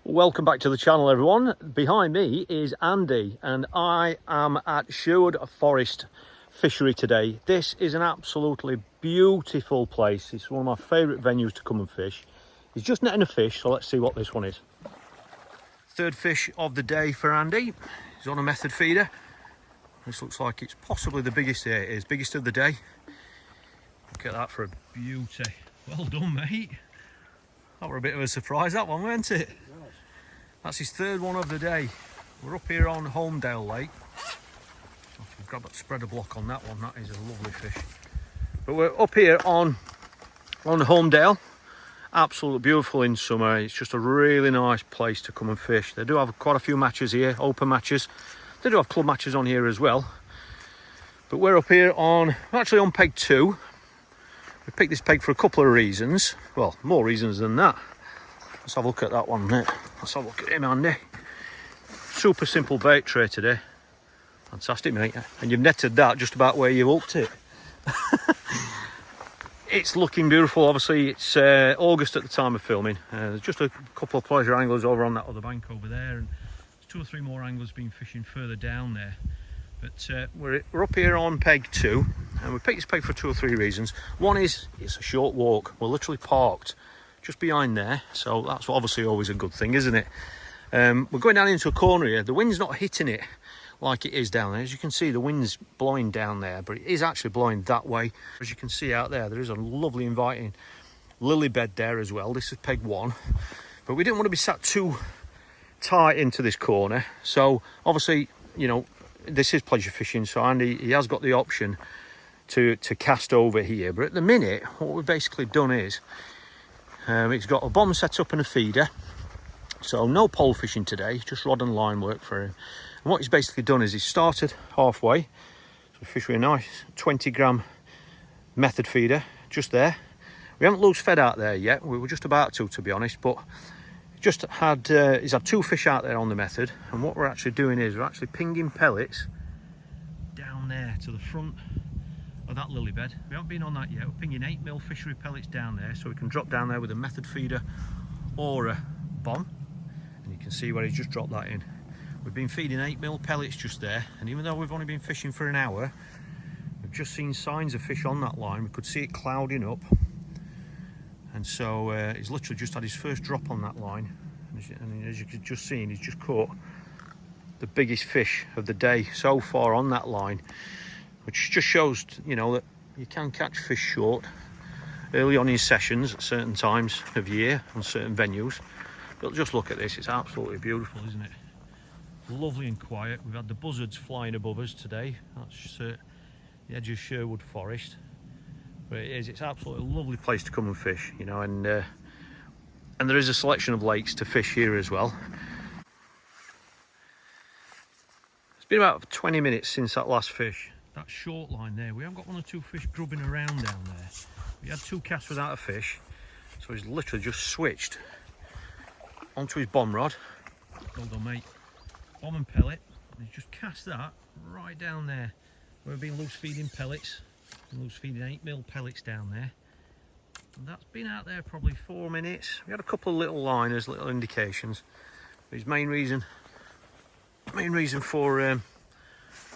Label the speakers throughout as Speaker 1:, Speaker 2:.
Speaker 1: Welcome back to the channel, everyone. Behind me is Andy and I am at Sherwood Forest Fishery today. This is an absolutely beautiful place. It's one of my favourite venues to come and fish. He's just netting a fish, so let's see what this one is. Third fish of the day for Andy. He's on a method feeder. This looks like it's possibly the biggest here. It is, biggest of the day. Look at that for a beauty. Well done, mate. That were a bit of a surprise, that one, weren't it? That's his third one of the day. We're up here on Holmdale Lake. I've got that spreader block on that one. That is a lovely fish. But we're up here on Holmdale. Absolutely beautiful in summer. It's just a really nice place to come and fish. They do have quite a few matches here, open matches. They do have club matches on here as well. But we're up here actually on peg 2. We picked this peg for a couple of reasons. Well, more reasons than that. Let's have a look at that one, mate. Let's have a look at him, Andy. Super simple bait tray today. Fantastic, mate. And you've netted that just about where you hooked it. It's looking beautiful. Obviously, it's August at the time of filming. There's just a couple of pleasure anglers over on that other bank over there. And there's 2 or 3 more anglers been fishing further down there. But we're up here on peg 2. And we picked this peg for 2 or 3 reasons. One is it's a short walk. We're literally parked just behind there, so that's obviously always a good thing, isn't it? We're going down into a corner here. The wind's not hitting it like it is down there. As you can see, the wind's blowing down there, but it is actually blowing that way. As you can see out there, there is a lovely inviting lily bed there as well. This is peg 1, but we didn't want to be sat too tight into this corner. So obviously, you know, this is pleasure fishing, so Andy, he has got the option to cast over here. But at the minute, what we've basically done is it's got a bomb set up and a feeder, so no pole fishing today, just rod and line work for him. And what he's basically done is he's started halfway, so we fish with a nice 20 gram method feeder just there. We haven't loose fed out there yet, we were just about to be honest, but just had he's had 2 fish out there on the method. And what we're actually doing is we're actually pinging pellets down there to the front of that lily bed. We haven't been on that yet. We're pinging 8mm fishery pellets down there, so we can drop down there with a method feeder or a bomb. And you can see where he's just dropped that in. We've been feeding 8mm pellets just there, and even though we've only been fishing for an hour, we've just seen signs of fish on that line. We could see it clouding up, and so he's literally just had his first drop on that line. And as you could just see, he's just caught the biggest fish of the day so far on that line, which just shows, you know, that you can catch fish short early on in sessions at certain times of year on certain venues. But just look at this, it's absolutely beautiful, isn't it? Lovely and quiet. We've had the buzzards flying above us today. That's the edge of Sherwood Forest. But it's absolutely a lovely place to come and fish, you know, and there is a selection of lakes to fish here as well. It's been about 20 minutes since that last fish. That short line there, we have got 1 or 2 fish grubbing around down there. We had 2 casts without a fish, so he's literally just switched onto his bomb rod. Well done, mate. Bomb and pellet, and he's just cast that right down there. We've been loose feeding pellets, and loose feeding 8mm pellets down there. And that's been out there probably 4 minutes. We had a couple of little liners, little indications. But his main reason for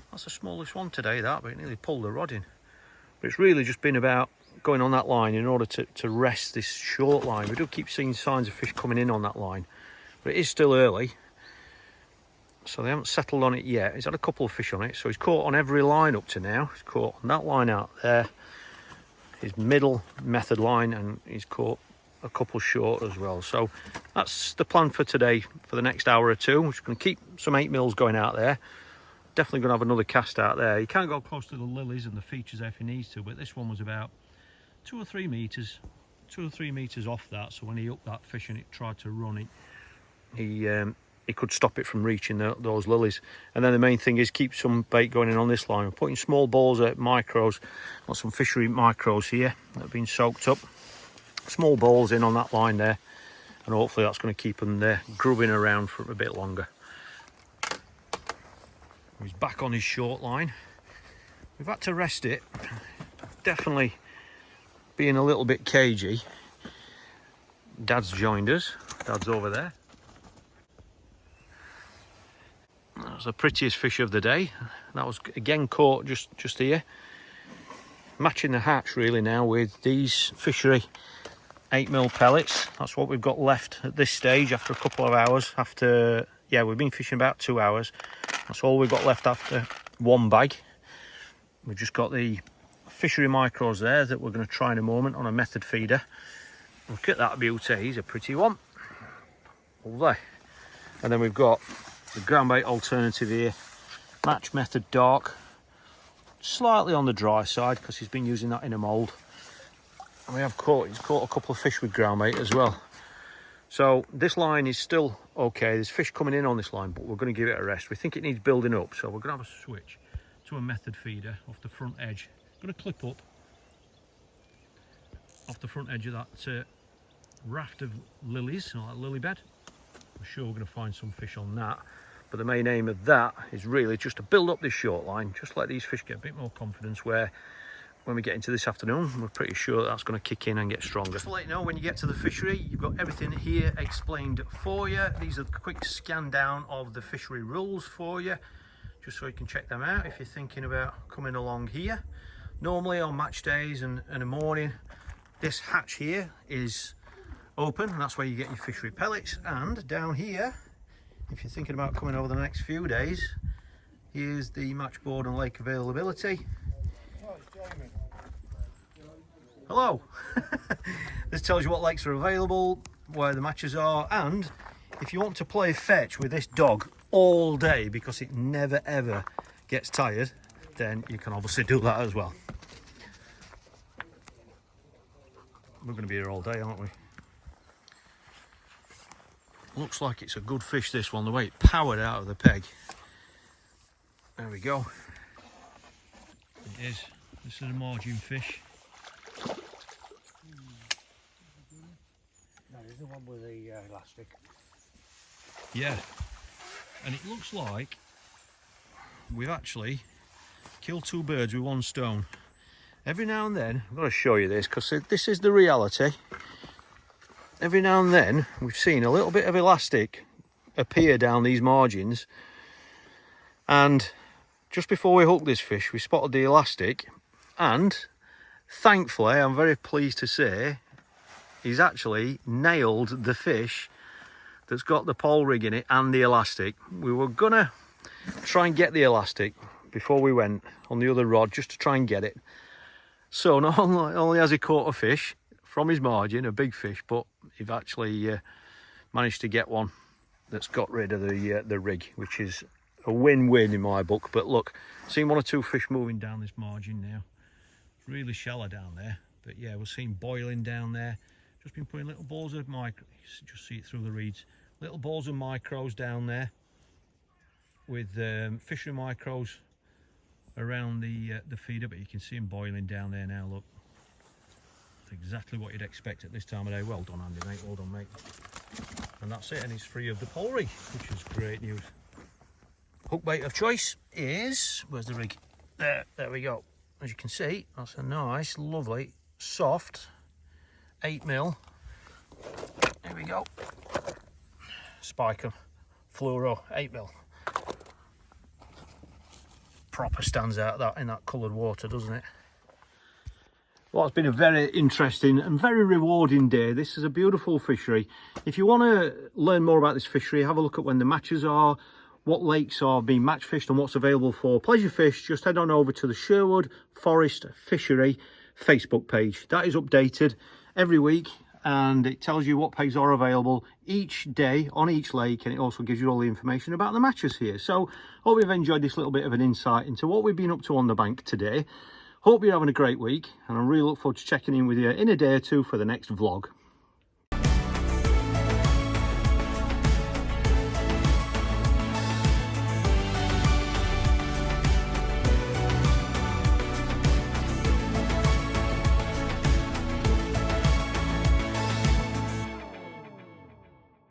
Speaker 1: that's the smallest one today, that, but it nearly pulled the rod in. But it's really just been about going on that line in order to rest this short line. We do keep seeing signs of fish coming in on that line, but it is still early, so they haven't settled on it yet. He's had a couple of fish on it, so he's caught on every line up to now. He's caught on that line out there, his middle method line, and he's caught a couple short as well. So that's the plan for today, for the next hour or 2. We're just going to keep some 8mm going out there. Definitely going to have another cast out there. You can't go close to the lilies and the features if he needs to, but this one was about 2 or 3 meters off that, so when he hooked that fish and it tried to run it, he could stop it from reaching those lilies. And then the main thing is keep some bait going in on this line. We're putting small balls at micros. Got some fishery micros here that have been soaked up. Small balls in on that line there, and hopefully that's going to keep them there grubbing around for a bit longer. He's back on his short line. We've had to rest it. Definitely being a little bit cagey. Dad's joined us. Dad's over there. That's the prettiest fish of the day. That was again caught just here. Matching the hatch really now with these Fishery 8mm pellets. That's what we've got left at this stage after a couple of hours. After, yeah, we've been fishing about 2 hours. That's all we've got left after one bag. We've just got the Fishery micros there that we're going to try in a moment on a method feeder. Look at that beauty, he's a pretty one. Lovely. And then we've got the ground bait alternative here, match method dark, slightly on the dry side because he's been using that in a mould. And he's caught a couple of fish with ground bait as well. So this line is still okay, there's fish coming in on this line, but we're going to give it a rest. We think it needs building up, so we're going to have a switch to a method feeder off the front edge. Going to clip up off the front edge of that raft of lilies, or that lily bed. I'm sure we're going to find some fish on that, but the main aim of that is really just to build up this short line, just let these fish get a bit more confidence, where when we get into this afternoon we're pretty sure that's going to kick in and get stronger. Just to let you know, when you get to the fishery, you've got everything here explained for you. These are the quick scan down of the fishery rules for you, just so you can check them out if you're thinking about coming along here. Normally on match days and in the morning, this hatch here is open, and that's where you get your fishery pellets. And down here, if you're thinking about coming over the next few days, here's the match board and lake availability. Hello. This tells you what lakes are available, where the matches are, and if you want to play fetch with this dog all day because it never ever gets tired, then you can obviously do that as well. We're going to be here all day, aren't we? Looks like it's a good fish, this one, the way it powered out of the peg. There we go. It is. This is a margin fish.
Speaker 2: No, there's the one with the elastic.
Speaker 1: Yeah, and it looks like we've actually killed two birds with one stone. Every now and then, I've got to show you this because this is the reality. Every now and then we've seen a little bit of elastic appear down these margins, and just before we hooked this fish we spotted the elastic, and thankfully I'm very pleased to say he's actually nailed the fish that's got the pole rig in it and the elastic. We were gonna try and get the elastic before we went on the other rod just to try and get it. So not only has he caught a fish from his margin, a big fish, but he's actually managed to get one that's got rid of the rig, which is a win-win in my book. But look, seeing one or two fish moving down this margin now. It's really shallow down there, but yeah, we're seeing boiling down there. Just been putting little balls of micro, just see it through the reeds, little balls of micros down there with fishery micros around the feeder, but you can see them boiling down there now. Look, that's exactly what you'd expect at this time of day. Well done, Andy, mate. Well done, mate. And that's it, and he's free of the pole rig, which is great news. Hook bait of choice is, where's the rig? There we go. As you can see, that's a nice, lovely, soft 8mm. There we go. Spiker fluoro 8mm. Proper stands out that in that coloured water, doesn't it? Well, it's been a very interesting and very rewarding day. This is a beautiful fishery. If you want to learn more about this fishery, have a look at when the matches are, what lakes are being match fished and what's available for pleasure fish. Just head on over to the Sherwood Forest Fishery Facebook page. That is updated every week, and it tells you what pegs are available each day on each lake, and it also gives you all the information about the matches here. So hope you've enjoyed this little bit of an insight into what we've been up to on the bank today. Hope you're having a great week, and I really look forward to checking in with you in a day or two for the next vlog.